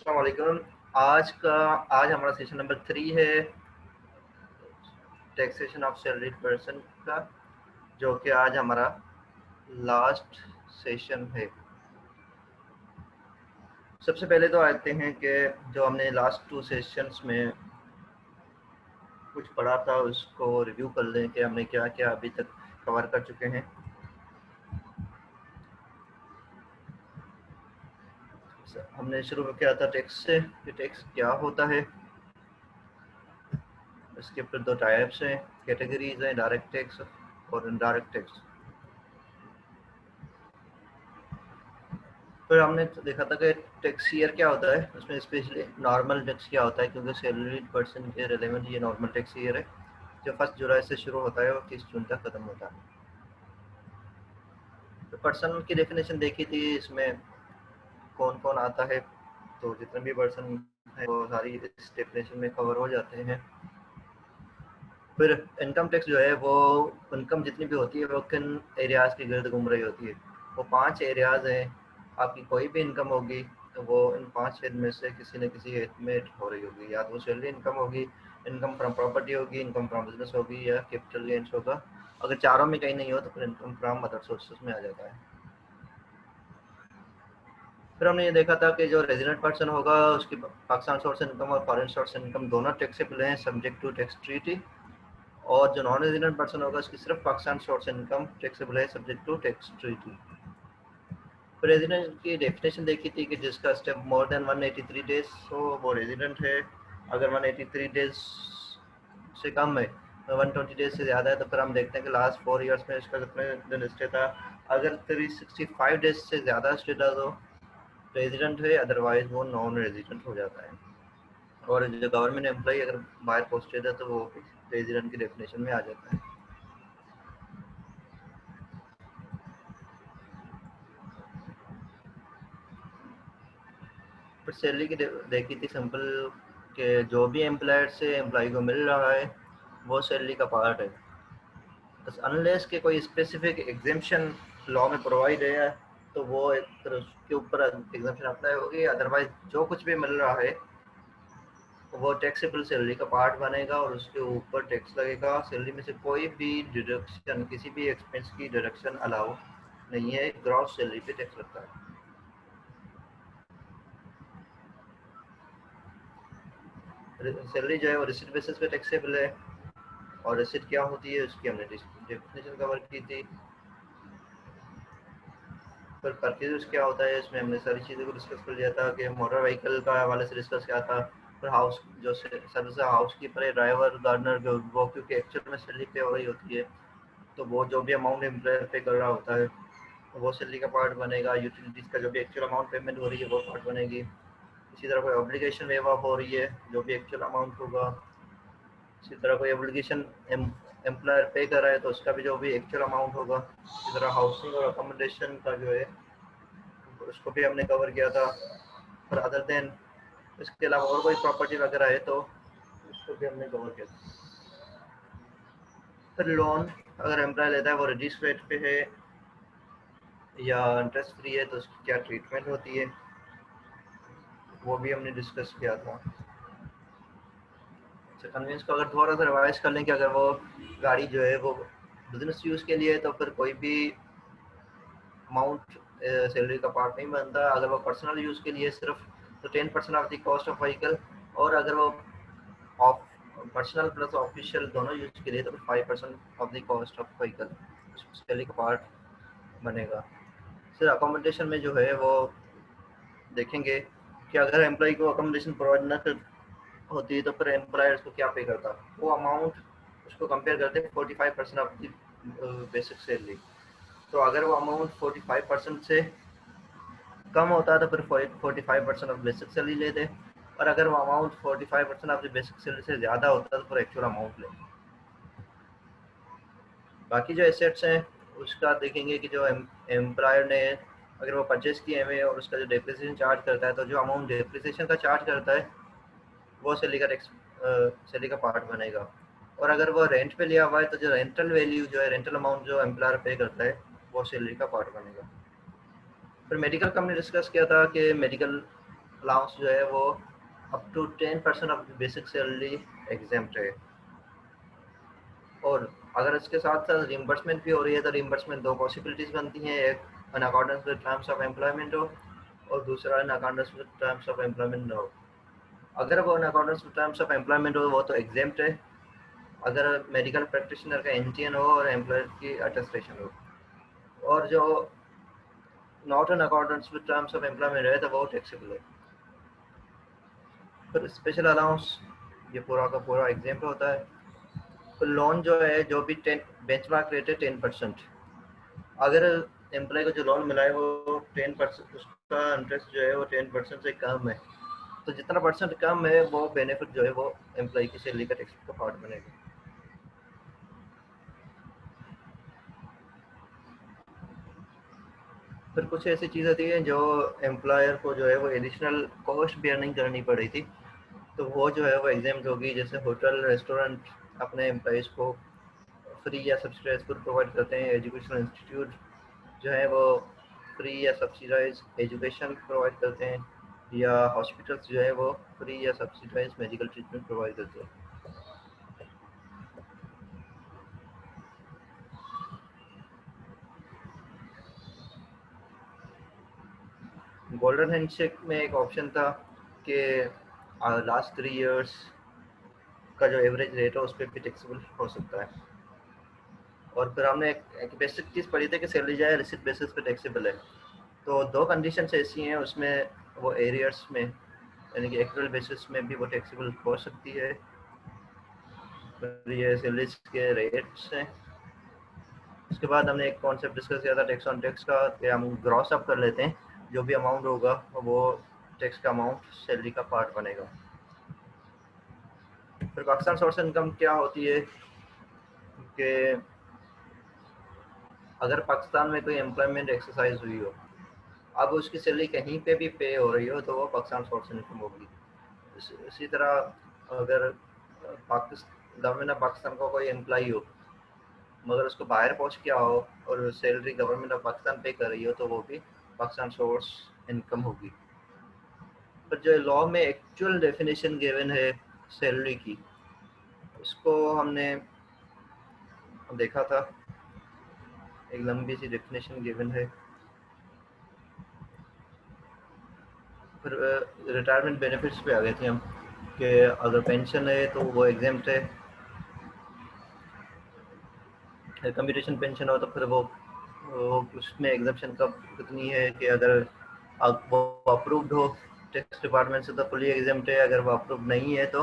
अस्सलाम वालेकुम। आज हमारा सेशन नंबर 3 है टैक्सेशन ऑफ सैलरीड पर्सन का, जो कि आज हमारा लास्ट सेशन है। सबसे पहले तो आते हैं कि जो हमने लास्ट 2 सेशंस में कुछ पढ़ा था उसको रिव्यू कर लें कि हमने क्या क्या अभी तक कवर कर चुके हैं। हमने शुरू में किया था टैक्स से कि टैक्स क्या होता है। इसके फिर 2 टाइप्स हैं, कैटेगरीज हैं, डायरेक्ट टैक्स और इनडायरेक्ट टैक्स। फिर हमने देखा था कि टैक्स ईयर क्या होता है, उसमें स्पेशली नॉर्मल टैक्स क्या होता है, क्योंकि सैलरीड पर्सन के रिलेवेंट ये नॉर्मल टैक्स ईयर है जो 1 जुलाई से शुरू होता है और 30 जून तक खत्म होता है। तो पर्सन की डेफिनेशन देखी थी, इसमें कौन कौन आता है, तो जितने भी पर्सन है वो सारी इस डेफिनेशन में कवर हो जाते हैं। फिर इनकम टैक्स जो है वो इनकम जितनी भी होती है वो किन एरियाज़ के गिर्द घूम रही होती है। वो 5 एरियाज़ हैं। आपकी कोई भी इनकम होगी तो वो इन 5 हेड में से किसी न किसी हेड में हो रही होगी, या तो वो सैलरी इनकम होगी, इनकम फ्रॉम प्रॉपर्टी होगी, इनकम फ्रॉम बिजनेस होगी, या कैपिटल गेन्स होगा। अगर चारों में कहीं नहीं हो तो फिर इनकम फ्रॉम अदर सोर्सेज में आ जाता है। फिर हमने ये देखा था कि जो रेजिडेंट पर्सन होगा उसकी पाकिस्तान सोर्स इनकम और फॉरेन सोर्स इनकम दोनों टैक्सेबल हैं सब्जेक्ट टू टैक्स ट्रीटी, और जो नॉन रेजिडेंट पर्सन होगा उसकी सिर्फ पाकिस्तान सोर्स इनकम टैक्सेबल है सब्जेक्ट टू टैक्स ट्रीटी। फिर रेजिडेंट की डेफिनेशन देखी थी कि जिसका स्टेप मोर देन 183 डेज हो वो रेजिडेंट है। अगर 183 डेज से कम है, 120 डेज से ज़्यादा है, तो फिर हम देखते हैं कि लास्ट 4 ईयर्स में इसका कितने दिन स्टे था। अगर 365 डेज से ज़्यादा स्टे था तो रेजिडेंट है, अदरवाइज वो नॉन रेजिडेंट हो जाता है। और जो गवर्नमेंट एम्प्लॉई अगर बाहर पोस्टेड है तो वो रेजिडेंट की डेफिनेशन में आ जाता है। फिर सैलरी की देखी थी सिंपल कि जो भी एम्प्लॉयर से एम्प्लॉय को मिल रहा है वो सैलरी का पार्ट है, बस अनलेस के कोई स्पेसिफिक एग्जेम्पशन लॉ में प्रोवाइड है तो वो एक तरह उसके ऊपर एग्जेम्पशन अप्लाई होगी। अदरवाइज जो कुछ भी मिल रहा है वो टैक्सेबल सैलरी का पार्ट बनेगा और उसके ऊपर टैक्स लगेगा। सैलरी में से कोई भी डिडक्शन, किसी भी एक्सपेंस की डिडक्शन अलाउ नहीं है, ग्रॉस सैलरी पे टैक्स लगता है। सैलरी जो है वो रिसिट बेसिस पे टैक्सेबल है, और रिसिट क्या होती है उसकी हमने डेफिनेशन कवर की थी। फिर परचेज क्या होता है, इसमें हमने सारी चीज़ों को डिस्कस कर लिया था कि मोटर व्हीकल का हवाले से डिस्कस किया था। फिर हाउस जो सर्विस हाउस कीपर है, ड्राइवर, गार्डनर, जो वो क्योंकि एक्चुअल में सैलरी पे हो रही होती है तो वो जो भी अमाउंट एम्प्लॉयर पे कर रहा होता है वो सैलरी का पार्ट बनेगा। यूटिलिटीज़ का जो भी एक्चुअल अमाउंट पेमेंट हो रही है वो पार्ट बनेगी। इसी तरह कोई ऑब्लिगेशन वेव ऑफ हो रही है, जो भी एक्चुअल अमाउंट होगा। इसी तरह कोई ऑब्लिगेशन एम्प्लॉयर पे कर रहा है तो उसका भी जो भी एक्चुअल अमाउंट होगा। इसी तरह हाउसिंग और अकोमोडेशन का जो है उसको भी हमने कवर किया था। पर अदर देन इसके अलावा और कोई प्रॉपर्टी वगैरह है तो उसको भी हमने कवर किया था। फिर लोन अगर एम्प्लॉय लेता है वो रिड्यूस रेट पे है या इंटरेस्ट फ्री है तो उसकी क्या ट्रीटमेंट होती है वो भी हमने डिस्कस किया था। कन्वेंस को अगर थोड़ा सा रिवाइज कर लें कि अगर वो गाड़ी जो है वो बिजनेस यूज़ के लिए है तो फिर कोई भी अमाउंट सैलरी का पार्ट नहीं बनता। अगर वो पर्सनल यूज़ के लिए सिर्फ तो 10% of the cost of vehicle, और अगर वो ऑफ पर्सनल प्लस ऑफिशियल दोनों यूज़ के लिए तो 5% of the cost of vehicle salary का पार्ट बनेगा। फिर अकोमोडेशन में जो है वो देखेंगे कि अगर एम्प्लॉय को अकोमोडेशन प्रोवाइड न कर होती है तो फिर एम्प्लॉयर उसको क्या पे करता, वो अमाउंट उसको कंपेयर करते हैं 45% ऑफ द बेसिक सैलरी। तो अगर वो अमाउंट 45% से कम होता है तो फिर 45% ऑफ बेसिक सैलरी लेते, और अगर वो amount 45% of the basic salary से ज़्यादा होता है तो फिर एक्चुअल अमाउंट लेते। बाकी जो एसेट्स हैं उसका देखेंगे कि जो एम्प्लॉयर ने अगर वो परचेज किए हुए और उसका जो डेप्रिसिएशन चार्ज करता है तो जो अमाउंट डेप्रिसिएशन का चार्ज करता है वो सैलरी का टैक्स सैलरी का पार्ट बनेगा। और अगर वो रेंट पे लिया हुआ है तो जो रेंटल वैल्यू जो है, रेंटल अमाउंट जो एम्प्लॉयर पे करता है वो सैलरी का पार्ट बनेगा। फिर मेडिकल का हमने डिस्कस किया था कि मेडिकल अलाउंस जो है वो up to 10% of basic salary exempt है। और अगर इसके साथ साथ रिम्बर्समेंट भी हो रही है तो रिम्बर्समेंट दो पॉसिबिलिटीज़ बनती हैं, एक in accordance with terms of employment हो और दूसरा in accordance with terms of employment न हो। अगर वो in accordance with terms of employment हो वो तो एग्जेम्प्ट है, अगर मेडिकल प्रैक्टिशनर का एनटीएन हो और एम्प्लॉयर की अटेस्टेशन हो। और जो not in accordance with terms of employment है तो वो टैक्सेबल है। फिर स्पेशल अलाउंस ये पूरा का पूरा एग्जाम्पल होता है। फिर लोन जो है जो भी 10 बेंचमार्क रेट है 10%, अगर एम्प्लॉय को जो लोन मिला है वो 10%, उसका इंटरेस्ट जो है वो 10% से कम है, तो जितना परसेंट कम है वो बेनिफिट जो है वो एम्प्लॉय की सैलरी का टैक्स का पार्ट बनेगा। फिर कुछ ऐसी चीज़ होती है जो एम्प्लॉयर को जो है वो एडिशनल कॉस्ट बेयरिंग करनी पड़ी थी, तो वो जो है वो एग्जाम्प्ट होगी। जैसे होटल रेस्टोरेंट अपने एम्प्लॉयज़ को फ्री या सब्सिडाइज फूड प्रोवाइड करते हैं, एजुकेशनल इंस्टीट्यूट जो है वो फ्री या सब्सिडाइज एजुकेशन प्रोवाइड करते हैं, या हॉस्पिटल्स जो है वो फ्री या सब्सिडाइज मेडिकल ट्रीटमेंट प्रोवाइड करते हैं। गोल्डन हैंडशेक में एक ऑप्शन था कि लास्ट 3 इयर्स का जो एवरेज रेट है उस पर भी टैक्सेबल हो सकता है। और फिर हमने एक बेसिक चीज़ पढ़ी थी कि सैलरी जो है रिसिप्ट बेसिस पे टैक्सेबल है। तो दो कंडीशन ऐसी हैं उसमें, वो एरियर्स में यानी कि एक्चुअल बेसिस में भी वो टैक्सेबल हो सकती है। फिर ये सैलरीज के रेट्स हैं। उसके बाद हमने एक कॉन्सेप्ट डिस्कस किया था टैक्स ऑन टैक्स का, कि हम ग्रॉस अप कर लेते हैं, जो भी अमाउंट होगा वो टैक्स का अमाउंट सैलरी का पार्ट बनेगा। फिर पाकिस्तान सोर्स इनकम क्या होती है कि अगर पाकिस्तान में कोई एम्प्लॉयमेंट एक्सरसाइज हुई हो, अब उसकी सैलरी कहीं पे भी पे हो रही हो तो वो पाकिस्तान सोर्स इनकम होगी। इसी तरह अगर पाकिस्तान गवर्नमेंट ऑफ पाकिस्तान का कोई एम्प्लॉई हो मगर उसको बाहर पहुंच किया हो और सैलरी गवर्नमेंट ऑफ पाकिस्तान पे कर रही हो तो वो भी पाकिस्तान सोर्स इनकम होगी। पर जो लॉ में एक्चुअल डेफिनेशन गिवन है सैलरी की, उसको हमने देखा था, एक लंबी सी डेफिनेशन गिवन है। फिर रिटायरमेंट बेनिफिट्स पे आ गए थे हम कि अगर पेंशन है तो वो एग्जेम्प्ट है, कंप्यूटेशन पेंशन हो तो फिर वो उसमें एग्जेम्पशन कब कितनी है कि अगर वो अप्रूव्ड हो टैक्स डिपार्टमेंट से तो फुली एग्जेम्प्ट है, अगर वो अप्रूव नहीं है तो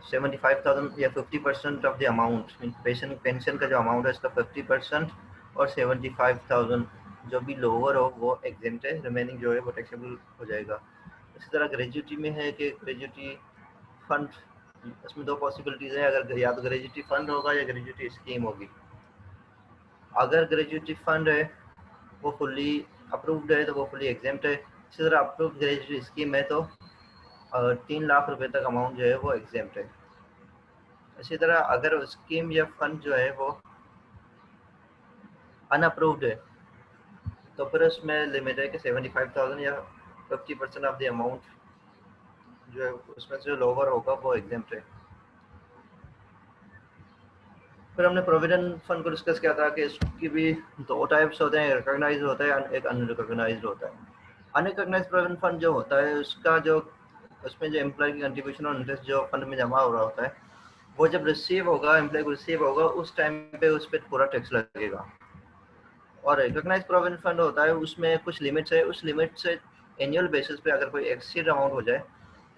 75,000 या 50% ऑफ द अमाउंट, पेंशन का जो अमाउंट है इसका 50% और 75,000 जो भी लोअर हो वो एग्जेम्प्ट है, रिमेनिंग जो है वो टैक्सेबल हो जाएगा। इसी तरह ग्रेजुटी में है कि ग्रेजुटी फंड, इसमें दो पॉसिबिलिटीज़ है, अगर या तो ग्रेजुटी फंड होगा या ग्रेजुटी स्कीम होगी। अगर ग्रेजुटी फंड है वो फुली अप्रूव्ड है तो वो फुली एग्जेम्प्ट है। इसी तरह अप्रूव्ड ग्रेजुटी स्कीम है तो 3 लाख रुपए तक अमाउंट जो है वो एग्जेम्प्ट है। इसी तरह अगर स्कीम या फंड जो है वो अनअप्रूव्ड है तो फिर उसमें लिमिट है कि 75,000 या 50% ऑफ द अमाउंट जो है उसमें से जो लोअर होगा वो एग्जेम्प्ट है। फिर हमने प्रोविडेंट फंड को डिस्कस किया था कि इसकी भी दो टाइप्स होते हैं, रिकॉग्नाइज होता है, एक अनरिकॉग्नाइज होता है। अनरिकॉग्नाइज प्रोविडेंट फंड जो होता है उसका जो उसमें जो एम्प्लॉय की कंट्रीब्यूशन और इंटरेस्ट जो फंड में जमा हो रहा होता है वो जब रिसीव होगा, एम्प्लॉय को रिसीव होगा उस टाइम पे उस पर पूरा टैक्स लगेगा। और रिकॉग्नाइज प्रोविडेंट फंड होता है उसमें कुछ लिमिट्स है, उस लिमिट से एनुअल बेसिस पे अगर कोई एक्सीड अमाउंट हो जाए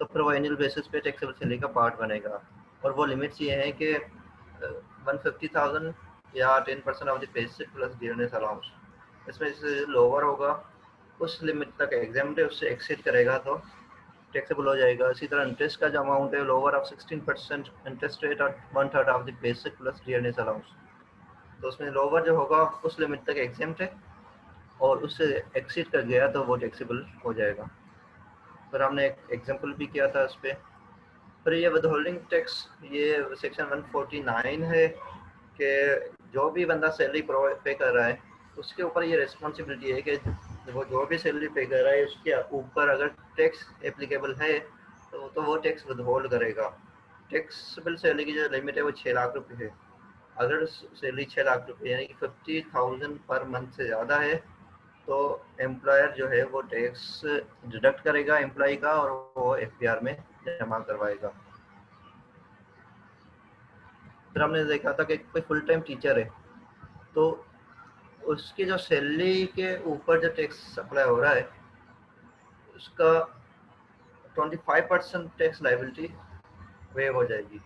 तो फिर वो एनुअल बेसिस पे टैक्सेबल सैलरी का पार्ट बनेगा। और वो लिमिट्स ये हैं कि 150,000 या 10% of the basic plus dearness allowance, इसमें से लोअर होगा उस लिमिट तक एग्जाम्प्ट है, उससे एक्सीड करेगा तो टैक्सेबल हो जाएगा। इसी तरह इंटरेस्ट का जो अमाउंट है लोअर ऑफ 16% इंटरेस्ट रेट और 1/3 of the basic plus dearness allowance, तो उसमें लोअर जो होगा उस लिमिट तक एग्जाम्प्ट है और उससे एक्सीड कर गया तो वो टैक्सेबल हो जाएगा। फिर हमने एक एग्जाम्पल भी किया था उस पर। फिर ये विदहोल्डिंग टैक्स, ये सेक्शन 149 है कि जो भी बंदा सैलरी पे कर रहा है उसके ऊपर ये रिस्पॉन्सिबिलिटी है कि वो जो भी सैलरी पे कर रहा है उसके ऊपर अगर टैक्स एप्लीकेबल है तो वो टैक्स विदहोल्ड करेगा। टैक्सेबल सैलरी की जो लिमिट है वो 6 लाख रुपए है। अगर सैलरी 6 लाख रुपए यानी कि 50,000 पर मंथ से ज़्यादा है तो एम्प्लॉयर जो है वो टैक्स डिडक्ट करेगा एम्प्लॉय का और वो एफपीआर में जमा करवाएगा। फिर हमने देखा था कि कोई फुल टाइम टीचर है तो उसकी जो सैलरी के ऊपर जो टैक्स अप्लाई हो रहा है उसका 25% टैक्स लाइबिलिटी वेव हो जाएगी।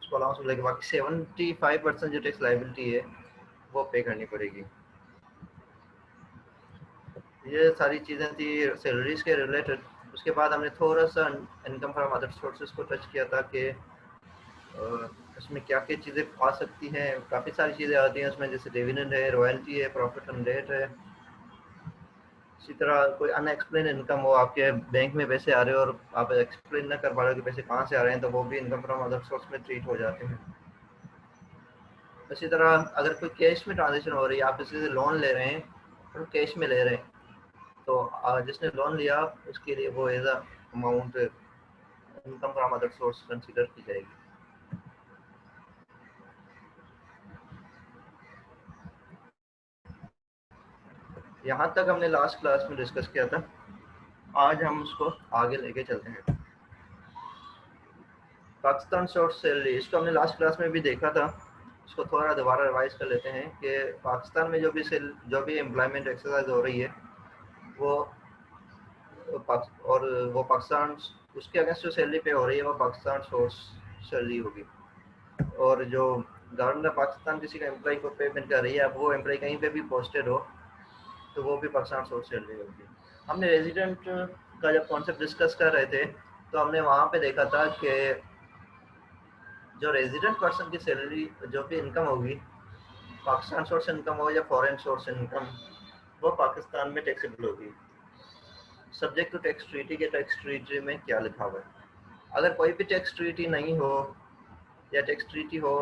उसको अलाउंस मिलेगी, बाकी 75% जो टैक्स लाइबिलिटी है वो पे करनी पड़ेगी। ये सारी चीज़ें थी सैलरीज के रिलेटेड। उसके बाद हमने थोड़ा सा इनकम फ्रॉम अदर सोर्सेज को टच किया था कि उसमें क्या क्या चीज़ें आ सकती हैं। काफ़ी सारी चीज़ें आती हैं उसमें, जैसे डिविडेंड है, रॉयल्टी है, प्रॉफिट ऑन डेट है। इसी तरह कोई अनएक्सप्लेन इनकम हो, आपके बैंक में पैसे आ रहे हो और आप एक्सप्लेन ना कर पा रहे हो कि पैसे कहाँ से आ रहे हैं, तो वो भी इनकम फ्रॉम अदर सोर्स में ट्रीट हो जाते हैं। इसी तरह अगर कोई कैश में ट्रांजेक्शन हो रही है, आप किसी से लोन ले रहे हैं और कैश में ले रहे हैं, तो जिसने लोन लिया उसके लिए वो as amount income from other source consider की जाएगी। यहाँ तक हमने लास्ट क्लास में डिस्कस किया था। आज हम उसको आगे लेके चलते हैं। पाकिस्तान शॉर्ट सैलरी, इसको हमने लास्ट क्लास में भी देखा था, इसको थोड़ा दोबारा रिवाइज कर लेते हैं कि पाकिस्तान में जो भी एम्प्लॉयमेंट एक्सरसाइज हो रही है वो और वो पाकिस्तान उसके अगेंस्ट जो सैलरी पे हो रही है वो पाकिस्तान सोर्स सैलरी होगी। और जो गवर्नमेंट ऑफ पाकिस्तान किसी का एम्प्लॉय को पेमेंट कर रही है, अब वो एम्प्लॉय कहीं पे भी पोस्टेड हो तो वो भी पाकिस्तान सोर्स सैलरी होगी। हमने रेजिडेंट का जब कॉन्सेप्ट डिस्कस कर रहे थे तो हमने वहाँ पे देखा था कि जो रेजिडेंट पर्सन की सैलरी जो भी इनकम होगी, पाकिस्तान सोर्स इनकम हो या फॉरेन सोर्स इनकम, वो पाकिस्तान में टैक्सेबल होगी सब्जेक्ट टू टैक्स ट्रीटी। के टैक्स ट्रीटी में क्या लिखा हुआ है? अगर कोई भी टैक्स ट्रीटी नहीं हो या टैक्स ट्रीटी हो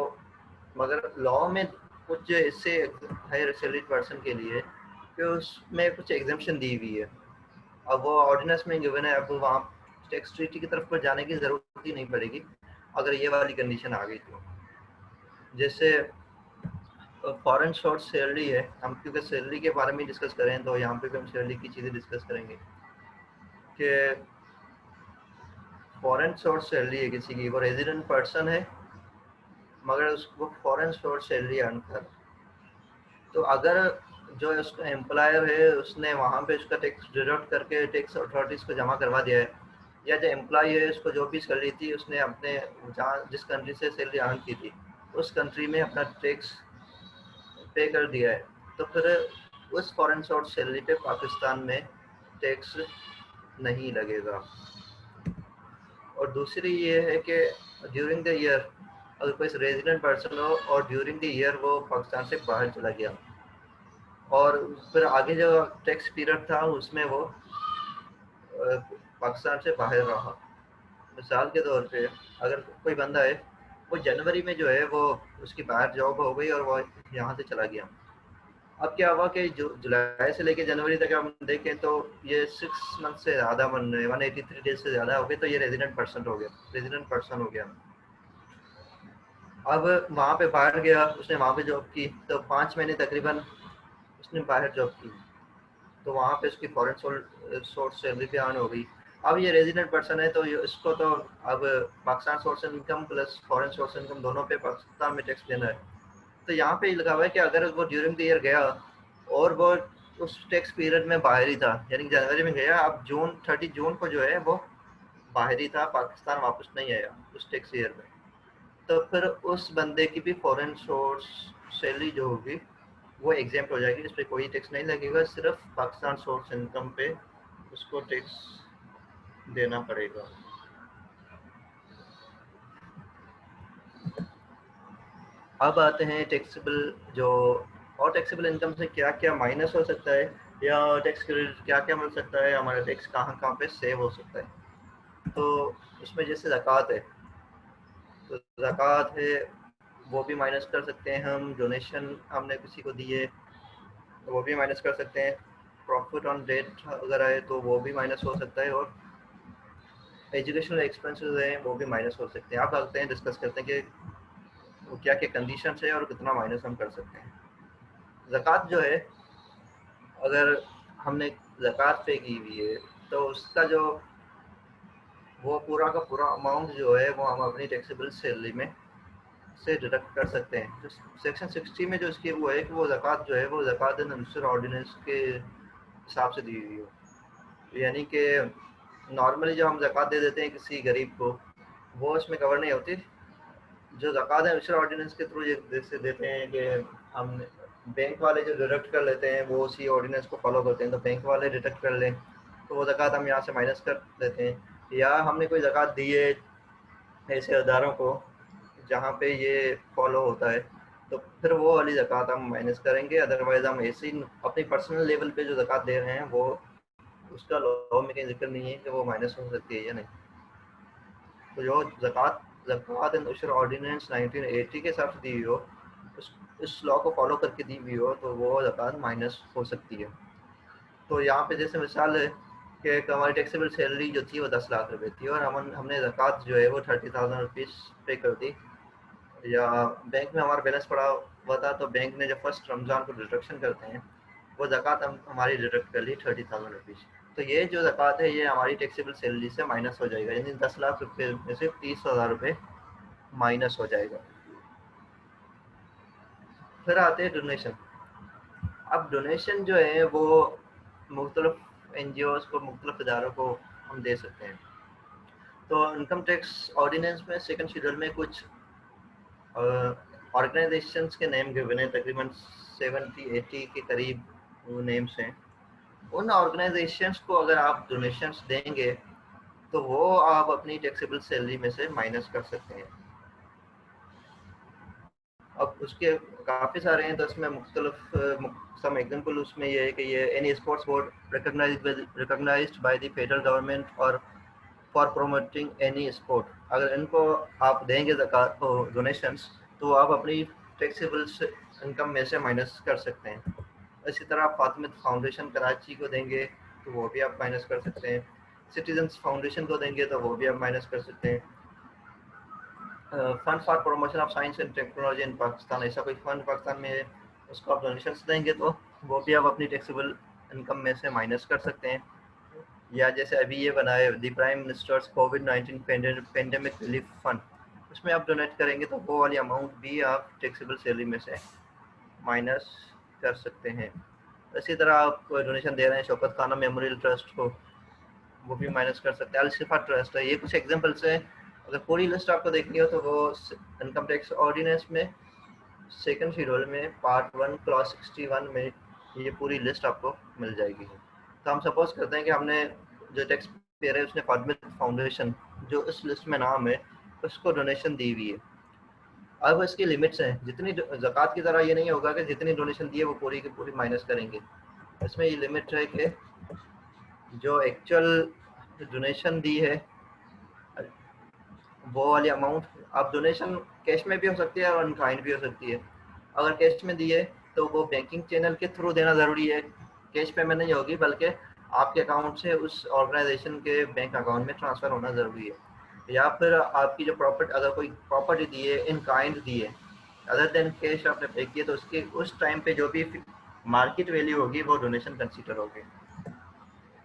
मगर लॉ में कुछ इससे हायर सैलरी पर्सन के लिए कि उसमें कुछ एग्जाम्पशन दी हुई है, अब वो ऑर्डिनेंस में गिवन है, अब वहाँ टैक्स ट्रीटी की तरफ पर जाने की ज़रूरत ही नहीं पड़ेगी अगर ये वाली कंडीशन आ गई तो। जैसे फॉरेन शॉर्ट सैलरी है, हम क्योंकि सैलरी के बारे में डिस्कस करें तो यहाँ पे भी हम सैलरी की चीज़ें डिस्कस करेंगे कि फॉरेन शॉर्ट सैलरी है किसी की, वो रेजिडेंट पर्सन है मगर उसको फॉरेन शॉर्ट सैलरी अर्न कर, तो अगर जो उसका एम्प्लॉयर है उसने वहाँ पे उसका टैक्स डिडक्ट करके टैक्स अथॉरिटीज़ को जमा करवा दिया है, या जो एम्प्लॉय है उसको जो भी सैलरी थी उसने अपने जहाँ जिस कंट्री से सैलरी अर्न की थी उस कंट्री में अपना टैक्स पे कर दिया है, तो फिर उस फॉरेन शॉर्ट सैलरी पे पाकिस्तान में टैक्स नहीं लगेगा। और दूसरी ये है कि ड्यूरिंग द ईयर अगर कोई रेजिडेंट पर्सन हो और ड्यूरिंग द ईयर वो पाकिस्तान से बाहर चला गया और फिर आगे जो टैक्स पीरियड था उसमें वो पाकिस्तान से बाहर रहा, मिसाल के तौर पे अगर कोई बंदा है वो जनवरी में जो है वो उसकी बाहर जॉब हो गई और वो यहाँ से चला गया, अब क्या हुआ कि जुलाई से लेके जनवरी तक हम देखें तो ये 6 मंथ से ज़्यादा बन रहे, 183 डेज से ज़्यादा हो गए, तो ये रेजिडेंट पर्सन हो गया। अब वहाँ पे बाहर गया, उसने वहाँ पे जॉब की तो 5 महीने तकरीबन उसने बाहर जॉब की, तो वहाँ पे उसकी फॉरेन सोर्स सैलरी पे अर्न हो गई। अब ये रेजिडेंट पर्सन है तो इसको तो अब Pakistan source income plus foreign source income दोनों पे पाकिस्तान में टैक्स देना है। तो यहाँ पे लिखा हुआ है कि अगर वो ड्यूरिंग द ईयर गया और वो उस टैक्स पीरियड में बाहर ही था, यानी जनवरी में गया, अब जून 30 जून को जो है वो बाहर ही था, पाकिस्तान वापस नहीं आया उस टैक्स ईयर में, तो फिर उस बंदे की भी फॉरेन सोर्स सैलरी जो होगी वो एग्जेम्प्ट हो जाएगी, इस पर कोई टैक्स नहीं लगेगा, सिर्फ पाकिस्तान सोर्स इनकम पे उसको टैक्स देना पड़ेगा। अब आते हैं टैक्सेबल जो और टैक्सेबल इनकम से क्या क्या माइनस हो सकता है या टैक्स क्रेडिट क्या क्या मिल सकता है, हमारा टैक्स कहाँ कहाँ पे सेव हो सकता है। तो उसमें जैसे ज़कात है, तो ज़कात है वो भी माइनस कर सकते हैं हम, डोनेशन हमने किसी को दिए तो वो भी माइनस कर सकते हैं, प्रॉफिट ऑन डेट अगर आए तो वो भी माइनस हो सकता है, और एजुकेशनल एक्सपेंसेस हैं वो भी माइनस हो सकते हैं। आप आते हैं डिस्कस करते हैं कि वो क्या क्या कंडीशन है और कितना माइनस हम कर सकते हैं। ज़कात जो है, अगर हमने ज़कात पे की हुई है तो उसका जो वो पूरा का पूरा अमाउंट जो है वो हम अपनी टैक्सेबल सैलरी में से डिडक्ट कर सकते हैं। जो सेक्शन 60 में जो इसकी वो है कि वो ज़कात जो है वो ज़कात इन अनसर ऑर्डिनेंस के हिसाब से दी हुई हो, यानी कि नॉर्मली जब हम ज़कात दे देते हैं किसी गरीब को, वो इसमें कवर नहीं होती। जो ज़कात है अनसर ऑर्डिनेंस के थ्रू जैसे देते हैं कि हम बैंक वाले जो डिडक्ट कर लेते हैं वो उसी ऑर्डिनेंस को फॉलो करते हैं, तो बैंक वाले डिडक्ट कर लें तो वो ज़कात हम यहाँ से माइनस कर देते हैं। या हमने कोई ज़कात दी है ऐसे अदारों को जहाँ पे ये फॉलो होता है, तो फिर वो वाली ज़कात हम माइनस करेंगे। अदरवाइज हम ऐसे ही अपनी पर्सनल लेवल पे जो ज़कात दे रहे हैं वो उसका लॉ में कहीं जिक्र नहीं है कि वो माइनस हो सकती है या नहीं। तो जो ज़कात ज़कात एंड उशर ऑर्डिनेंस 1980 के हिसाब से दी हुई हो, इस लॉ को फॉलो करके दी हुई हो, तो वो ज़कात माइनस हो सकती है। तो यहाँ पे जैसे मिसाल है कि हमारी टैक्सेबल सैलरी जो थी वो 10 लाख रुपए थी, और हमने ज़कात जो है वो 30,000 रुपीज़ पे कर दी, या बैंक में हमारा बैलेंस पड़ा हुआ था, तो बैंक ने जब फर्स्ट रमज़ान को डिडक्शन करते हैं वो ज़कात हम हमारी डिडक्ट कर ली 30,000 रुपीज़। तो ये जो ज़कात है ये हमारी टैक्सेबल सैलरी से माइनस हो जाएगा, यानी 10 लाख रुपये में से 30,000 रुपये माइनस हो जाएगा। फिर आते हैं डोनेशन। अब डोनेशन जो है वो मुख्तलिफ NGOs को, मुख्तलिफ इदारों को हम दे सकते हैं। तो इनकम टैक्स ऑर्डिनेंस में सेकंड शेड्यूल में कुछ ऑर्गेनाइजेशंस के नेम गिवन है, तकरीबन 70-80 के करीब वो नेम्स हैं। उन ऑर्गेनाइजेशंस को अगर आप डोनेशंस देंगे तो वो आप अपनी टैक्सेबल सैलरी में से माइनस कर सकते हैं। अब उसके काफ़ी सारे हैं, तो इसमें मुख्तलिफ सम एग्जाम्पल उसमें ये है कि ये any sports board recognized by the federal government और फॉर प्रोमोटिंग एनी स्पोर्ट, अगर इनको आप देंगे ज़कात डोनेशंस तो आप अपनी टैक्सेबल इनकम में से माइनस कर सकते हैं। इसी तरह आप फातिमा फाउंडेशन कराची को देंगे तो वो भी आप माइनस कर सकते हैं। सिटीजन्स फाउंडेशन को देंगे तो वो भी आप माइनस कर सकते हैं। Fund for promotion of science and technology in Pakistan, ऐसा कोई फंड पाकिस्तान में है, उसको आप डोनेशन देंगे तो वो भी आप अपनी टैक्सेबल इनकम में से माइनस कर सकते हैं। या जैसे अभी ये बना है the prime ministers covid pandemic relief fund, उसमें आप डोनेट करेंगे तो वो वाली अमाउंट भी आप टैक्सेबल सैलरी में से माइनस कर सकते हैं। इसी तरह आप डोनेशन दे रहे हैं शौकत खाना मेमोरियल ट्रस्ट को, वो भी माइनस कर सकते हैं। अल-शिफा ट्रस्ट है, ये कुछ एग्जांपल्स हैं। अगर पूरी लिस्ट आपको देखनी हो तो वो इनकम टैक्स ऑर्डिनेंस में सेकंड शेड्यूल में पार्ट 1 क्लॉज 61 में ये पूरी लिस्ट आपको मिल जाएगी। तो हम सपोज करते हैं कि हमने जो टैक्स पेयर है उसने फातिमा फाउंडेशन जो इस लिस्ट में नाम है उसको डोनेशन दी हुई है। अब इसकी लिमिट्स हैं, जितनी ज़कात की तरह ये नहीं होगा कि जितनी डोनेशन दी है वो पूरी की पूरी माइनस करेंगे। इसमें ये लिमिट है कि जो एक्चुअल डोनेशन दी है वो वाली अमाउंट, आप डोनेशन कैश में भी हो सकती है और इन काइंड भी हो सकती है। अगर कैश में दी है तो वो बैंकिंग चैनल के थ्रू देना ज़रूरी है, कैश पेमेंट नहीं होगी, बल्कि आपके अकाउंट से उस ऑर्गेनाइजेशन के बैंक अकाउंट में ट्रांसफ़र होना ज़रूरी है। या फिर आपकी जो प्रॉपर्टी, अगर कोई प्रॉपर्टी दी है इन काइंड दी है अदर देन कैश आपने पे किया, तो उसके उस टाइम पे जो भी मार्केट वैल्यू होगी वो डोनेशन कंसीडर होगी।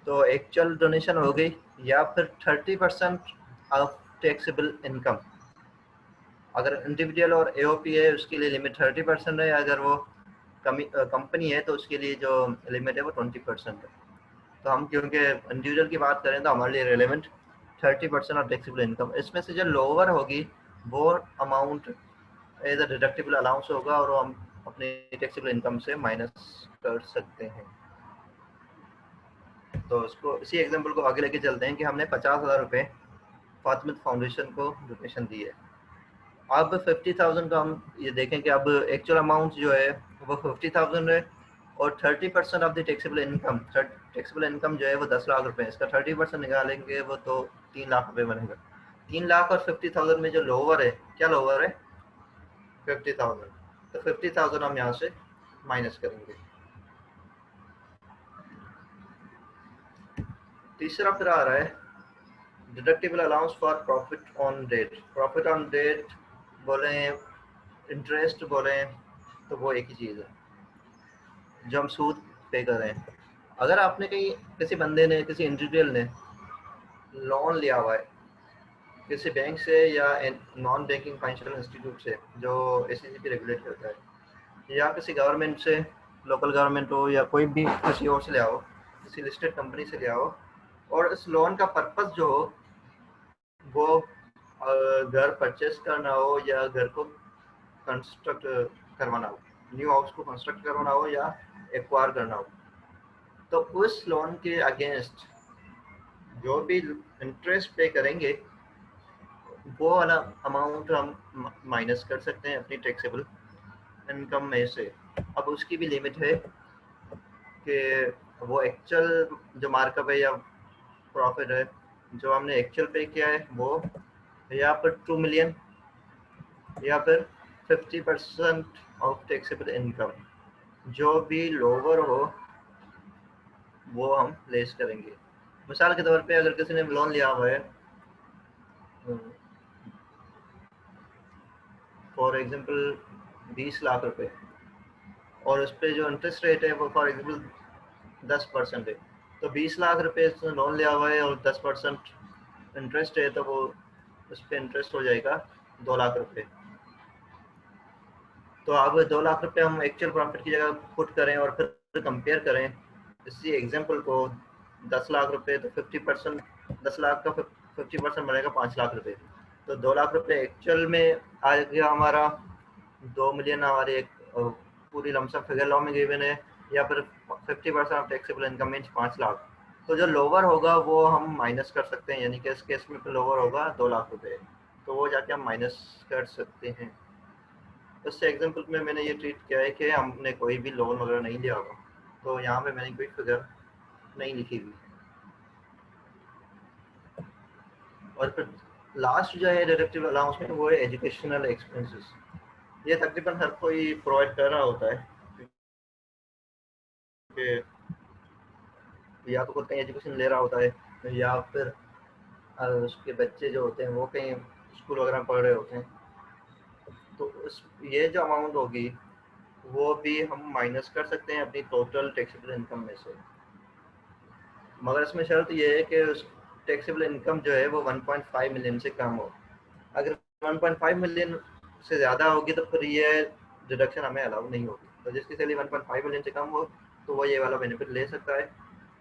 तो एक्चुअल डोनेशन हो गई, या फिर 30% ऑफ टैक्सेबल इनकम। अगर इंडिविजुअल और AOP है उसके लिए लिमिट 30% है, अगर वो कंपनी है तो उसके लिए जो लिमिट है वो 20% है। तो हम क्योंकि इंडिविजुअल की बात करें तो हमारे लिए रेलेवेंट 30% ऑफ टैक्सेबल इनकम। इसमें से जो लोअर होगी वो amount as a deductible allowance होगा और वो हम अपने टैक्सेबल इनकम से माइनस कर सकते हैं। तो उसको इसी एग्जांपल को आगे लेके चलते हैं कि हमने 50,000 रुपये फातिमा फाउंडेशन को डोनेशन दी है। अब 50,000 का हम ये देखें कि अब एक्चुअल अमाउंट जो है वो 50,000 है, और 30% ऑफ द टैक्सेबल इनकम जो है वो 10 लाख रुपए है। इसका 30% निकालेंगे वो तो 3 लाख रुपए बनेगा। 3 लाख और 50,000 में जो लोअर है, क्या लोअर है? 50,000। तो 50,000 हम यहाँ से माइनस करेंगे। तीसरा फिर आ रहा है deductible allowance for profit on debt. Profit on debt बोले, इंटरेस्ट बोले, तो वो एक ही चीज़ है जो हम सूद पे कर रहे हैं। अगर आपने कहीं किसी बंदे ने, किसी इंडिविजुअल ने लोन लिया हुआ है किसी बैंक से या नॉन बैंकिंग फाइनेंशियल इंस्टीट्यूट से जो एसईसीपी रेगुलेट करता है, या किसी गवर्नमेंट से, लोकल गवर्नमेंट हो या कोई भी किसी और से लिया हो, किसी लिस्टेड कंपनी से लिया हो, और इस लोन का पर्पस जो हो वो घर परचेस करना हो या घर को कंस्ट्रक्ट करवाना हो, न्यू हाउस को कंस्ट्रक्ट करवाना हो या एक्वायर करना हो, तो उस लोन के अगेंस्ट जो भी इंटरेस्ट पे करेंगे वो वाला अमाउंट हम माइनस कर सकते हैं अपनी टैक्सेबल इनकम में से। अब उसकी भी लिमिट है कि वो एक्चुअल जो मार्कअप है या प्रॉफिट है जो हमने एक्चुअल पे किया है वो, या फिर 2 मिलियन, या फिर 50% ऑफ टैक्सेबल इनकम, जो भी लोअर हो वो हम लेस करेंगे। मिसाल के तौर पे अगर किसी ने लोन लिया हुआ है फॉर एग्जांपल 20 लाख रुपए, और उस पर जो इंटरेस्ट रेट है वो फॉर एग्जांपल 10% है, तो 20 लाख रुपए लोन लिया हुआ है और 10% इंटरेस्ट है, तो वो उस पर इंटरेस्ट हो जाएगा 2 लाख रुपए। तो अब 2 लाख रुपए हम एक्चुअल प्रॉफिट की जगह पुट करें और फिर कंपेयर करें इसी एग्जांपल को 10 लाख रुपए, तो 50%, 10 लाख का 50% बनेगा 5 लाख रुपए। तो 2 लाख रुपए एक्चुअल में आ गया हमारा, 2 मिलियन हमारी एक पूरी लमसम फिगर लॉ में गिवन है, या फिर 50% of taxable income means 5 lakh. तो जो लोअर होगा वो हम माइनस कर सकते हैं, यानी कि इस केस में लोअर होगा 2 लाख रुपए, तो वो जाके हम माइनस कर सकते हैं। इस एग्जांपल में मैंने ये ट्रीट किया है कि हमने कोई भी लोन वगैरह नहीं लिया होगा, तो यहाँ पे मैंने कोई फिगर नहीं लिखी हुई। और फिर लास्ट जो है डिडक्टिबल अलाउंस में वो है एजुकेशनल एक्सपेंसेस। ये तकरीबन हर कोई प्रोवाइड कर रहा होता है कि या तो खुद कहीं एजुकेशन ले रहा होता है या फिर उसके बच्चे जो होते हैं वो कहीं स्कूल वगैरह में पढ़ रहे होते हैं, तो ये जो अमाउंट होगी वो भी हम माइनस कर सकते हैं अपनी टोटल टैक्सेबल इनकम में से। मगर इसमें शर्त ये है कि उस टैक्सेबल इनकम जो है वो 1.5 मिलियन से कम हो। अगर 1.5 मिलियन से ज़्यादा होगी तो फिर ये डिडक्शन हमें अलाउ नहीं होगी। तो जिसकी सैलरी 1.5 मिलियन से कम हो तो वो ये वाला बेनिफिट ले सकता है।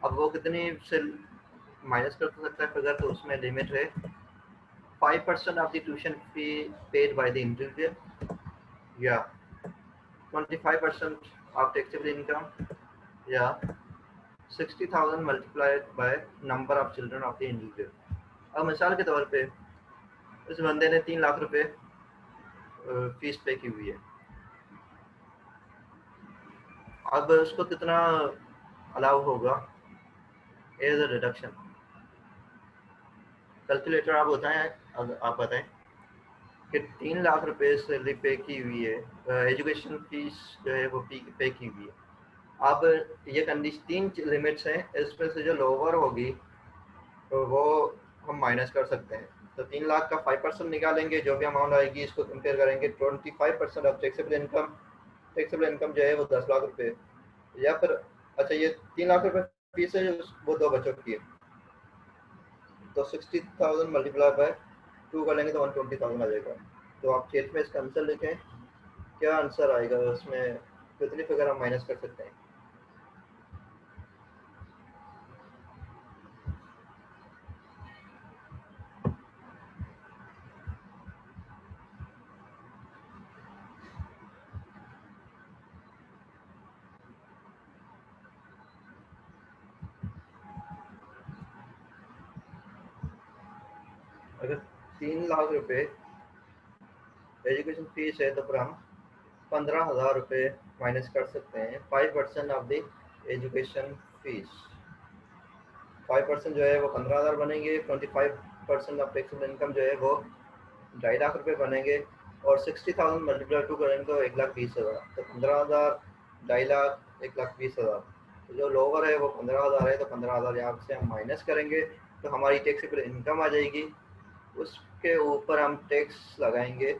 अब वो कितनी से माइनस कर सकता है फिगर, तो उसमें लिमिट है 5% of the tuition fee paid by the individual, या 25% ऑफ टैक्सेबल इनकम, या 60,000 multiplied by number of children of the individual. अब मिसाल के तौर पे इस बंदे ने 3 लाख रुपए फीस पे की हुई है। अब उसको कितना अलाउ होगा एज अ डिडक्शन? कैलकुलेटर आप बताएं, आप बताएं कि 3 लाख रुपए सैलरी पे की हुई है, एजुकेशन फीस जो है वो पे की हुई है। अब ये कंडीशन, 3 लिमिट्स हैं, इसमें से जो लोअर होगी तो वो हम माइनस कर सकते हैं। तो 3 लाख का 5% निकालेंगे, जो भी अमाउंट आएगी इसको कंपेयर करेंगे 25% of taxable income. Taxable income जो है वो 10 लाख रुपए, या फिर अच्छा ये 3 लाख रुपए फीस है वो 2 बच्चों की है, तो 60,000 मल्टीप्लाई बाय 2 कर लेंगे तो 120,000 आ जाएगा। तो आप चेट में इसका आंसर लिखें, क्या आंसर आएगा, उसमें कितनी फिगर हम माइनस कर सकते हैं। अगर 3 लाख रुपए एजुकेशन फीस है तो फिर हम 15,000 रुपये माइनस कर सकते हैं 5% ऑफ द एजुकेशन फीस। 5% जो है वो 15,000 बनेंगे, 25% ऑफ टैक्सेबल इनकम जो है वो 2.5 लाख रुपये बनेंगे, और 60,000 मल्टीप्लाई 2 करेंगे तो 1,20,000। तो 15,000, 2.5 लाख, 1,20,000। जो लोअर है वो 15,000 है, तो 15,000 यहाँ से हम माइनस करेंगे तो हमारी टैक्सेबल इनकम आ जाएगी। उसके ऊपर हम टैक्स लगाएंगे।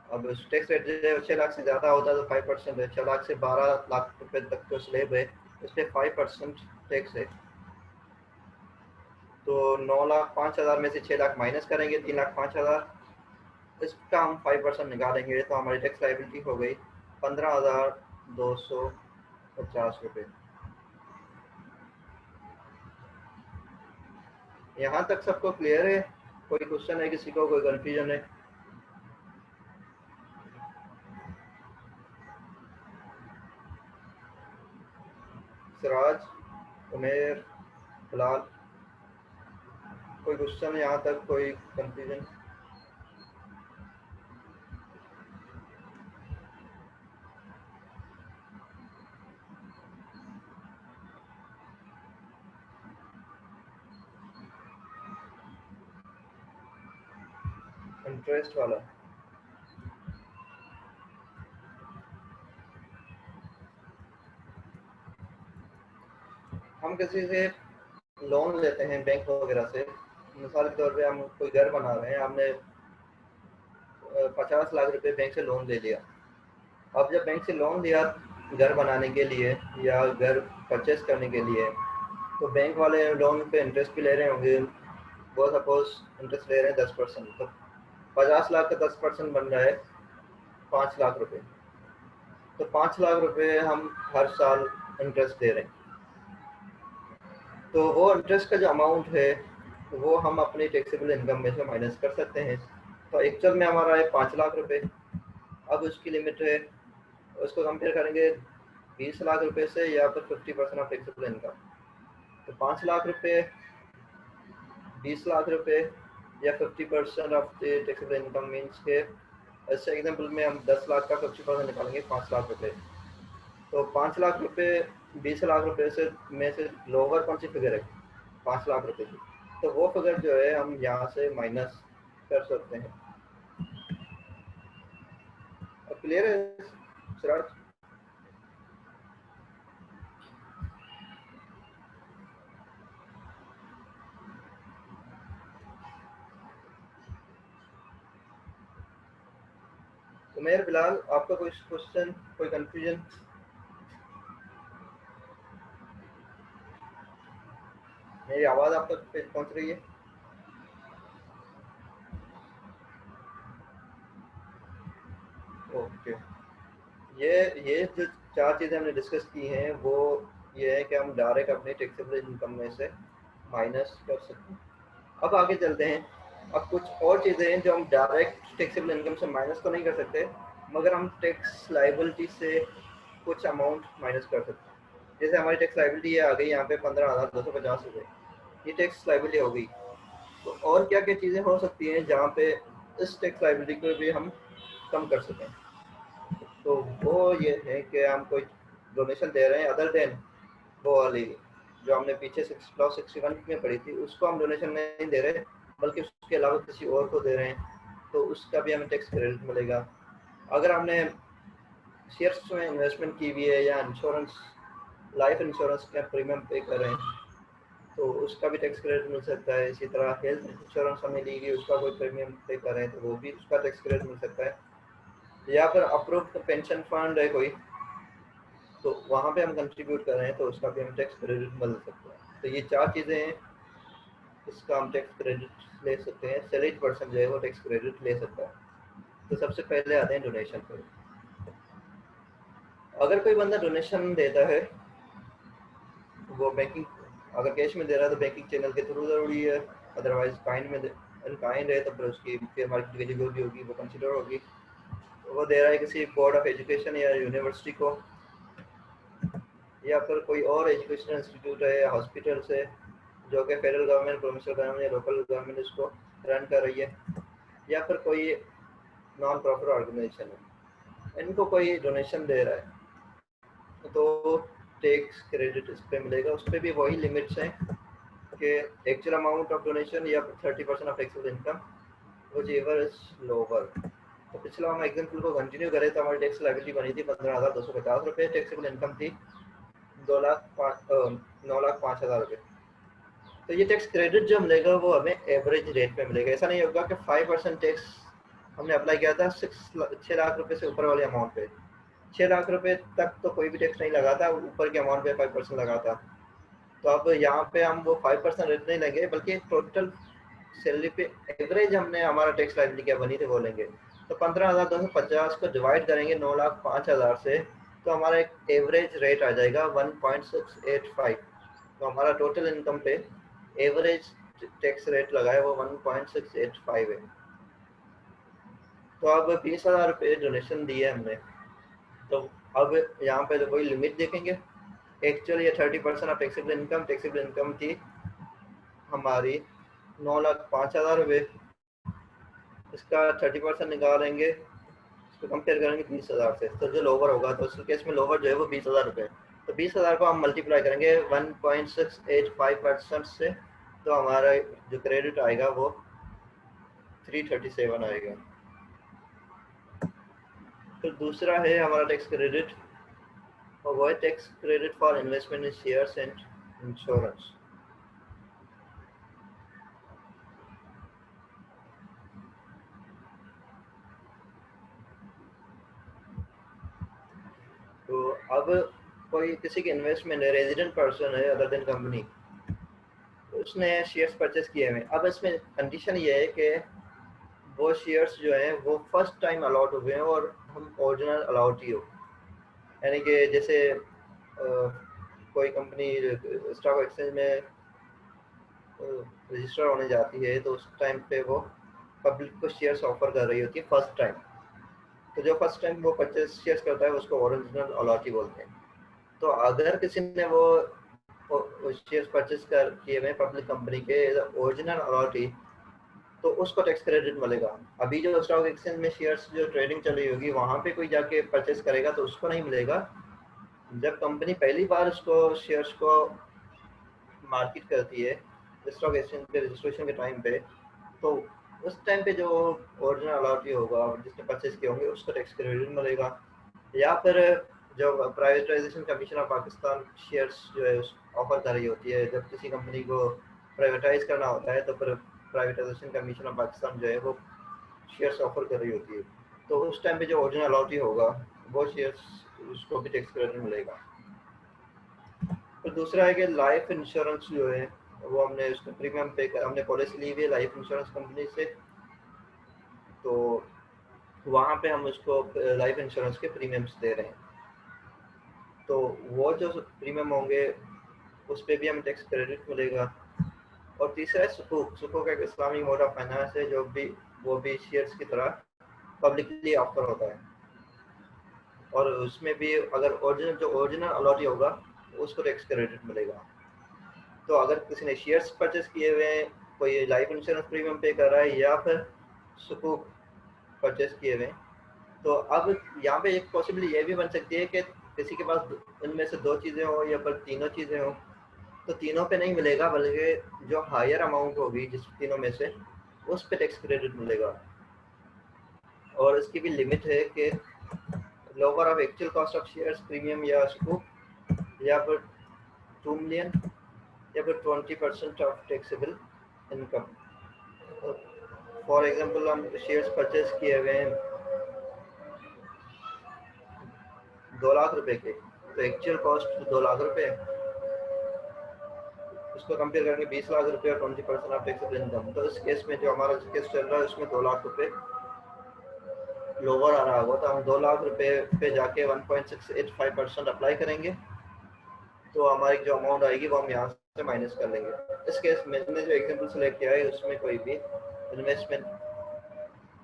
अब टैक्स रेट जो 6 लाख से ज़्यादा होता है तो 5% है। 6 लाख से 12 लाख रुपए तक का स्लैब है, इसलिए 5% टैक्स है। तो 9,05,000 में से 6 लाख माइनस करेंगे, 3,05,000, इसका हम 5% निकालेंगे तो हमारी टैक्स लाइबिलिटी हो गई 15,250 रुपये। यहाँ तक सबको क्लियर है? कोई क्वेश्चन है किसी को, कोई कंफ्यूजन है? सिराज, उमेर, बिलाल, कोई क्वेश्चन है यहाँ तक, कोई कंफ्यूजन? इंटरेस्ट वाला हम किसी से लोन लेते हैं बैंक वगैरह से, मिसाल के तौर पे हम कोई घर बना रहे हैं, हमने 50 लाख रुपए बैंक से लोन ले लिया। अब जब बैंक से लोन लिया घर बनाने के लिए या घर परचेस करने के लिए, तो बैंक वाले लोन पे इंटरेस्ट भी ले रहे होंगे। वो सपोज इंटरेस्ट ले रहे हैं 10%, तो 50 लाख का 10% बन रहा है 5 लाख रुपए। तो 5 लाख रुपए हम हर साल इंटरेस्ट दे रहे हैं। तो वो इंटरेस्ट का जो अमाउंट है वो हम अपनी टैक्सेबल इनकम में से माइनस कर सकते हैं। तो एक्चुअल में हमारा है 5 लाख रुपए। अब उसकी लिमिट है, उसको कंपेयर करेंगे 20 लाख रुपए से या फिर 50% ऑफ टैक्सेबल इनकम। तो 5 लाख रुपए, 20 लाख रुपए या 50% of the taxable income means के, ऐसे एग्जांपल में हम 10 लाख का 50% निकालेंगे 5 लाख रुपए। तो 5 लाख रुपए 20 लाख रुपए से में से लोअर कौन सी फिगर है? 5 लाख रुपए की। तो वो फिगर जो है हम यहाँ से माइनस कर सकते हैं। अब क्लियर है सिराज? उमेर, बिलाल, आपका कोई क्वेश्चन, कोई कंफ्यूजन? मेरी आवाज़ आप तक पहुँच रही है? ओके। ये जो 4 चीज़ें हमने डिस्कस की हैं वो ये है कि हम डायरेक्ट अपने टैक्सेबल इनकम में से माइनस कर सकते हैं। अब आगे चलते हैं। अब कुछ और चीज़ें हैं जो हम डायरेक्ट टैक्सेबल इनकम से माइनस तो नहीं कर सकते, मगर हम टैक्स लाइबिलिटी से कुछ अमाउंट माइनस कर सकते हैं। जैसे हमारी टैक्स लाइबिलिटी आ गई यहाँ पे 15,250 रुपये, ये टैक्स लाइबिलिटी हो गई। तो और क्या क्या चीज़ें हो सकती हैं जहाँ पे इस टैक्स लाइबिलिटी को भी हम कम कर सकें? तो वो ये है कि हम कोई डोनेशन दे रहे हैं अदर देन वो वाली जो हमने पीछे क्लॉज 61 में पढ़ी थी, उसको हम डोनेशन नहीं दे रहे, बल्कि उसके अलावा किसी और को दे रहे हैं, तो उसका भी हमें टैक्स क्रेडिट मिलेगा। अगर हमने शेयर्स में इन्वेस्टमेंट की हुई है या इंश्योरेंस, लाइफ इंश्योरेंस का प्रीमियम पे कर रहे हैं, तो उसका भी टैक्स क्रेडिट मिल सकता है। इसी तरह हेल्थ इंश्योरेंस हमने ली हुई, उसका कोई प्रीमियम पे कर रहे हैं तो वो भी उसका टैक्स क्रेडिट मिल सकता है। या फिर अप्रूव्ड पेंशन फंड है कोई, तो वहाँ पे हम कंट्रीब्यूट कर रहे हैं तो उसका भी हम टैक्स क्रेडिट मिल सकता है। तो ये 4 चीज़ें हैं, इसका हम टैक्स क्रेडिट ले सकते हैं। सैलरीड पर्सन जो है वो टैक्स क्रेडिट ले सकता है। तो सबसे पहले आते हैं डोनेशन पर। अगर कोई बंदा डोनेशन देता है, वो बैंकिंग, अगर कैश में दे रहा है तो बैंकिंग चैनल के थ्रू ज़रूरी है, अदरवाइज काइंड में काइंड है तो फिर उसकी फेयर मार्केट वैल्यू जो भी होगी वो कंसिडर होगी। तो वो दे रहा है किसी बोर्ड ऑफ एजुकेशन या यूनिवर्सिटी को, या फिर कोई और एजुकेशनल इंस्टीट्यूट है या हॉस्पिटल से जो कि फेडरल गवर्नमेंट, प्रोविंशियल गवर्नमेंट या लोकल गवर्नमेंट इसको रन कर रही है, या फिर कोई नॉन प्रॉफिट ऑर्गेनाइजेशन है, इनको कोई डोनेशन दे रहा है तो टैक्स क्रेडिट इस पर मिलेगा। उस पर भी वही लिमिट्स हैं कि एक्चुअल अमाउंट ऑफ डोनेशन या 30% of taxable income, which ever is lower. तो पिछला हम एग्जाम्पल को कंटिन्यू करें तो हमारी टैक्स लायबिलिटी बनी थी 15,250 रुपये, टैक्सेबल इनकम थी 9,05,000 रुपये। तो ये टैक्स क्रेडिट जो मिलेगा वो हमें एवरेज रेट पे मिलेगा। ऐसा नहीं होगा कि 5% टैक्स हमने अप्लाई किया था 6 लाख रुपए से ऊपर वाले अमाउंट पे। 6 लाख रुपए तक तो कोई भी टैक्स नहीं लगा था, ऊपर के अमाउंट पे 5% लगा था। तो अब यहाँ पे हम वो 5% रेट नहीं लेंगे, बल्कि टोटल सैलरी पे एवरेज हमने हमारा टैक्स लाइबिलिटी क्या बनी थी वो लेंगे। तो 15,250 को डिवाइड करेंगे 9,05,000 से, तो हमारा एक एवरेज रेट आ जाएगा 1.685। तो हमारा टोटल इनकम पे एवरेज टैक्स रेट लगा है वो 1.685 है। तो अब 20,000 रुपये डोनेशन दिए हमने, तो अब यहाँ पे तो वही लिमिट देखेंगे। एक्चुअली ये 30% ऑफ टैक्सेबल इनकम थी हमारी 9,05,000 रुपये। इसका 30% निकालेंगे, इसको कंपेयर करेंगे 20,000 से, तो जो लोअर होगा तो उस केस में लोअर जो है वो 20,000 रुपये। तो 20,000 को हम मल्टीप्लाई करेंगे 1.685% से, तो हमारा जो क्रेडिट आएगा वो 337 आएगा। फिर दूसरा है हमारा टैक्स क्रेडिट, और वो है tax credit for investment in shares and insurance. तो अब कोई किसी की इन्वेस्टमेंट है, रेजिडेंट पर्सन है अदर देन कंपनी, उसने शेयर्स परचेस किए हुए। अब इसमें कंडीशन ये है कि वो शेयर्स जो हैं वो फर्स्ट टाइम अलाउड हुए हैं और हम ओरिजिनल अलाउड ही हो। यानी कि जैसे कोई कंपनी स्टॉक एक्सचेंज में रजिस्टर होने जाती है, तो उस टाइम पे वो पब्लिक को शेयर्स ऑफर कर रही होती है फर्स्ट टाइम। तो जो फर्स्ट टाइम वो परचेस शेयर्स करता है उसको ओरिजिनल अलॉटी बोलते हैं। तो अगर किसी ने वो शेयर्स परचेस कर किए हुए पब्लिक कंपनी के ओरिजिनल अलॉटी, तो उसको टैक्स क्रेडिट मिलेगा। अभी जो स्टॉक एक्सचेंज में शेयर्स जो ट्रेडिंग चल रही होगी वहाँ पे कोई जाके परचेस करेगा तो उसको नहीं मिलेगा। जब कंपनी पहली बार उसको शेयर्स को मार्केट करती है स्टॉक एक्सचेंज पे रजिस्ट्रेशन के टाइम पे, तो उस टाइम पे जो ओरिजिनल अलॉटी होगा जिसने परचेस किए होंगे उसको टैक्स क्रेडिट मिलेगा। या फिर जो privatisation commission of Pakistan shares जो है ऑफर कर रही होती है, जब किसी कंपनी को प्राइवेटाइज करना होता है तो फिर प्राइवेटाइजेशन कमीशन ऑफ पाकिस्तान जो है वो शेयर्स ऑफर कर रही होती है, तो उस टाइम पे जो ओरिजिनल अलॉटी होगा वो शेयर्स उसको भी टैक्स क्रेडिट मिलेगा। तो दूसरा है कि लाइफ इंश्योरेंस जो है वो हमने उसका प्रीमियम पे कर, हमने पॉलिसी ली हुई है लाइफ इंश्योरेंस कंपनी से, तो वहाँ पे हम उसको लाइफ इंश्योरेंस के प्रीमियम्स दे रहे हैं। तो वो जो प्रीमियम होंगे उस पर भी हमें टैक्स क्रेडिट मिलेगा। और तीसरा है सुकूक। सुकूक एक इस्लामिक मोड ऑफ फाइनेंस है जो भी वो भी शेयर्स की तरह पब्लिकली ऑफर होता है, और उसमें भी अगर ओरिजिनल अलॉटी होगा उसको टैक्स क्रेडिट मिलेगा। तो अगर किसी ने शेयर्स परचेस किए हुए हैं, कोई लाइफ इंश्योरेंस प्रीमियम पे कर रहा है या फिर सुकूक परचेस किए हुए हैं, तो अब यहाँ पे एक पॉसिबिलिटी ये भी बन सकती है कि किसी के पास इनमें से दो चीज़ें हो या फिर तीनों चीज़ें हो, तो तीनों पे नहीं मिलेगा, बल्कि जो हायर अमाउंट होगी जिस तीनों में से उस पे टैक्स क्रेडिट मिलेगा। और इसकी भी लिमिट है कि lower of actual cost of shares premium या सुकूक, या फिर 2 मिलियन, या फिर 20% of taxable income. For example हम शेयर्स परचेस किए हुए हैं 2 लाख रुपए के, तो एक्चुअल कॉस्ट 2 लाख रुपए, उसको कंपेयर करेंगे 20 लाख रुपए और 20% ऑफ टैक्सेबल इनकम। तो इस केस में जो हमारा केस चल रहा है उसमें 2 लाख रुपए लोअर आ रहा होगा, तो हम 2 लाख रुपए पे जाके 1.685% अप्लाई करेंगे, तो हमारी जो अमाउंट आएगी वो हम यहाँ से माइनस कर लेंगे। इस केस में मैंने जो एग्जांपल सेलेक्ट किया है उसमें कोई भी इन्वेस्टमेंट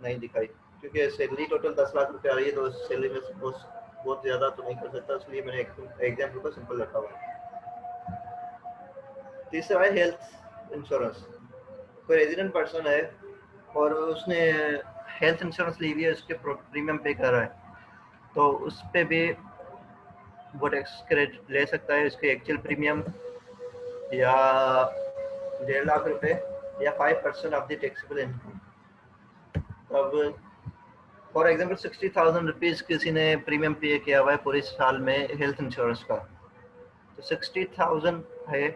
नहीं दिखाई, क्योंकि सैलरी टोटल 10 लाख रुपए आ रही है, तो सैलरी में बहुत ज़्यादा तो नहीं कर सकता, इसलिए मैंने एग्जाम्पल को सिंपल रखा हुआ है। तीसरा है हेल्थ इंश्योरेंस। कोई रेजिडेंट पर्सन है और उसने हेल्थ इंश्योरेंस ली हुई है, उसके प्रीमियम पे कर रहा है, तो उस पर भी वो टैक्स क्रेडिट ले सकता है। उसके एक्चुअल प्रीमियम या 1.5 लाख रुपए या 5% ऑफ द टैक्सेबल इनकम। अब फॉर एग्जांपल 60,000 रुपीज़ किसी ने प्रीमियम पे किया हुआ है पूरे साल में हेल्थ इंश्योरेंस का, तो 60,000 है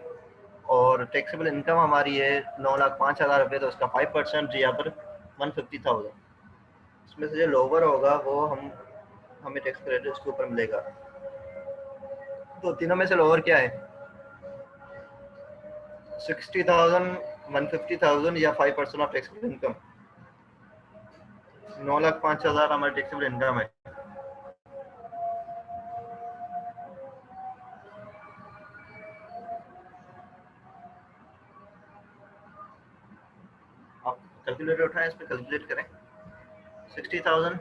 और टैक्सेबल इनकम हमारी है 9,05,000 रुपये, तो उसका 5% यहाँ पर 150,000। इसमें से जो लोअर होगा वो हमें टैक्स क्रेडिट उसके ऊपर मिलेगा। तो तीनों में से लोअर क्या है? 60,000, 150,000 या 5% ऑफ टैक्सेबल इनकम। 9,05,000 हमारी टैक्सेबल इनकम है। आप कैलकुलेटर उठाएं, इस पर कैलकुलेट करें। 60,000,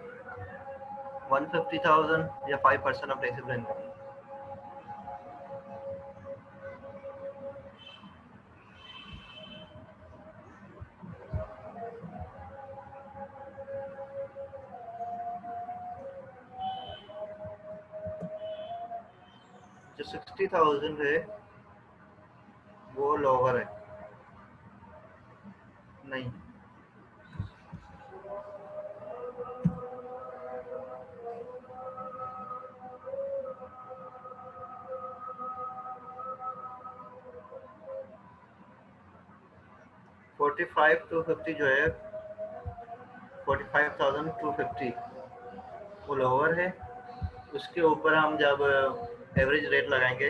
150,000 या 5% ऑफ टैक्सेबल इनकम। जो 60,000 है वो लोअर है। नहीं, 45 to 50 जो है, 45,250 वो लोअर है। उसके ऊपर हम जब एवरेज रेट लगाएंगे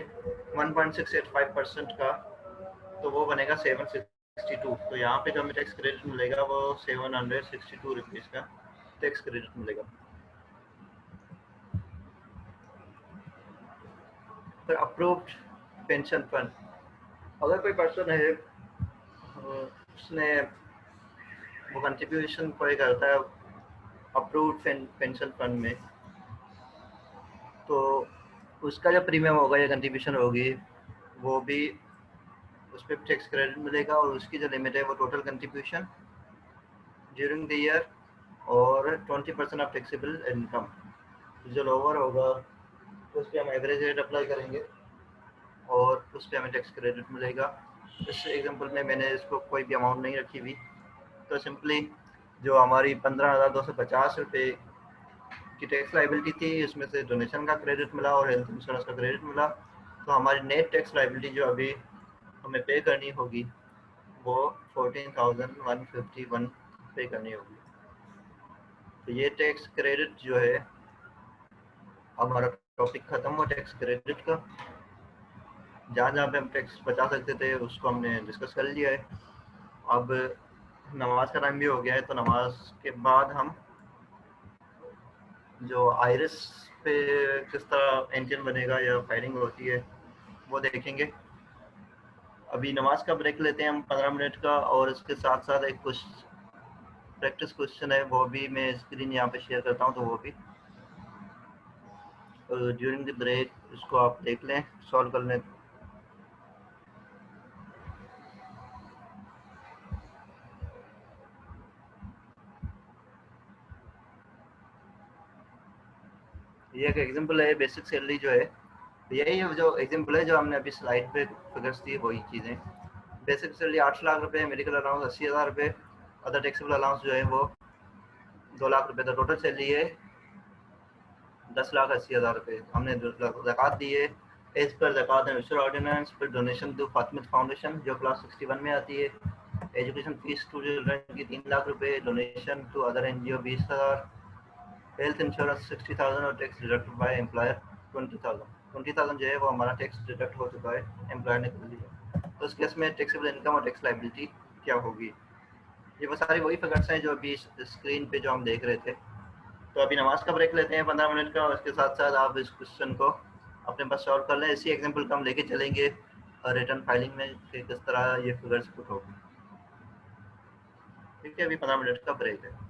1.685% का, तो वो बनेगा 762। तो यहाँ पे जो हमें टैक्स क्रेडिट मिलेगा वो 762 रुपीज़ का टैक्स क्रेडिट मिलेगा। फिर अप्रूव्ड पेंशन फंड, अगर कोई पर्सन है उसने वो कंट्रीब्यूशन कोई करता है अप्रूव्ड पेंशन फंड में, तो उसका जो प्रीमियम होगा या कंट्रीब्यूशन होगी वो भी उस पर टैक्स क्रेडिट मिलेगा। और उसकी जो लिमिट है वो total contribution during the year और 20% ऑफ टैक्सेबल इनकम। जो लोअर होगा तो उस पर हम एवरेज रेट अप्लाई करेंगे और उस पर हमें टैक्स क्रेडिट मिलेगा। इस एग्जांपल में मैंने इसको कोई भी अमाउंट नहीं रखी हुई, तो सिंपली जो हमारी 15,250 रुपये की टैक्स लाइबिलिटी थी, उसमें से डोनेशन का क्रेडिट मिला और हेल्थ इंश्योरेंस का क्रेडिट मिला, तो हमारी नेट टैक्स लाइबिलिटी जो अभी हमें पे करनी होगी वो 14,151 पे करनी होगी। तो ये टैक्स क्रेडिट जो है, हमारा टॉपिक खत्म हुआ टैक्स क्रेडिट का। जहाँ जहाँ पे हम टैक्स बचा सकते थे उसको हमने डिस्कस कर लिया है। अब नमाज का टाइम भी हो गया है, तो नमाज के बाद हम जो आयरस पे किस तरह एंजिन बनेगा या फायरिंग होती है वो देखेंगे। अभी नमाज का ब्रेक लेते हैं हम 15 मिनट का, और इसके साथ साथ एक कुछ प्रैक्टिस क्वेश्चन है वो भी मैं स्क्रीन यहाँ पे शेयर करता हूँ, तो वो भी ड्यूरिंग द ब्रेक इसको आप देख लें, सॉल्व कर लें। ये एक एग्जांपल है, बेसिक सैलरी जो है, यही जो एग्जांपल है जो हमने अभी स्लाइड पे फिगर्स दिए वही चीज़ें। बेसिक सैलरी 8 लाख रुपए, मेडिकल अलाउंस 80,000 रुपये, अदर टैक्सेबल अलाउंस जो है वो 2 लाख रुपए, तो टोटल सैलरी है 10,80,000 रुपये। हमने ज़कात दी है एज पर ज़कात एंड फिशर ऑर्डिनेंस, फिर डोनेशन टू फातिमा फाउंडेशन जो क्लास 61 में आती है, एजुकेशन फीस टू चिल्ड्रन की 3 लाख रुपए, donation to other NGO 20,000, health insurance 60,000 और टैक्स डिडक्ट बाय एम्प्लॉयर 20,000। 20,000 जो है वो हमारा टैक्स डिडक्ट हो चुका है, एम्प्लॉयर ने कर लिया। तो उस केस में टैक्सेबल इनकम और टैक्स लाइबिलिटी क्या होगी? ये वो सारी वही फिगर्स हैं जो अभी स्क्रीन पे जो हम देख रहे थे। तो अभी नमाज का ब्रेक लेते हैं 15 मिनट का, और इसके साथ साथ आप इस क्वेश्चन को अपने पास सॉल्व कर लें। इसी एग्जाम्पल को हम लेके चलेंगे रिटर्न फाइलिंग में कि किस तरह ये फिगर्स पुट होगी। ठीक है, अभी 15 मिनट का ब्रेक है।